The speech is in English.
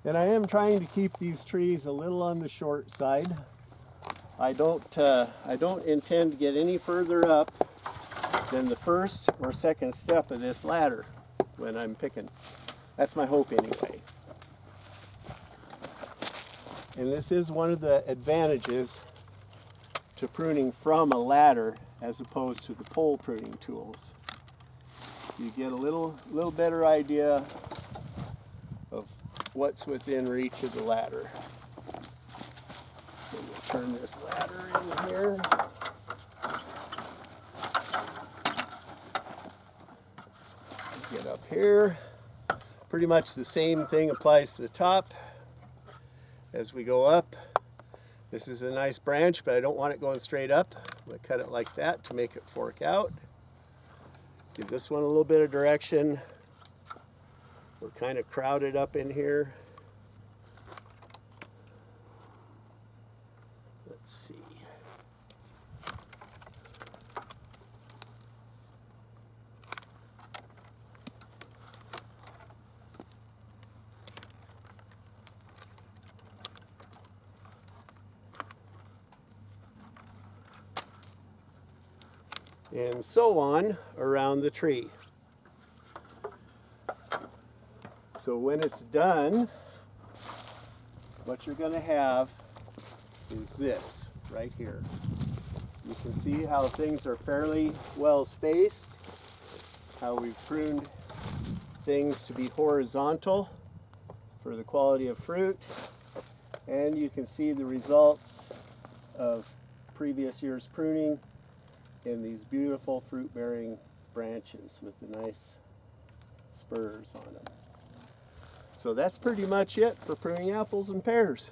And I am trying to keep these trees a little on the short side. I don't intend to get any further up than the first or second step of this ladder when I'm picking. That's my hope anyway. And this is one of the advantages to pruning from a ladder as opposed to the pole pruning tools. You get a little better idea of what's within reach of the ladder. So we'll turn this ladder in here. Get up here. Pretty much the same thing applies to the top as we go up. This is a nice branch, but I don't want it going straight up. I'm going to cut it like that to make it fork out. Give this one a little bit of direction. We're kind of crowded up in here. Let's see. And so on around the tree. So when it's done, what you're going to have is this right here. You can see how things are fairly well spaced, how we've pruned things to be horizontal for the quality of fruit, and you can see the results of previous year's pruning in these beautiful fruit-bearing branches with the nice spurs on them. So that's pretty much it for pruning apples and pears.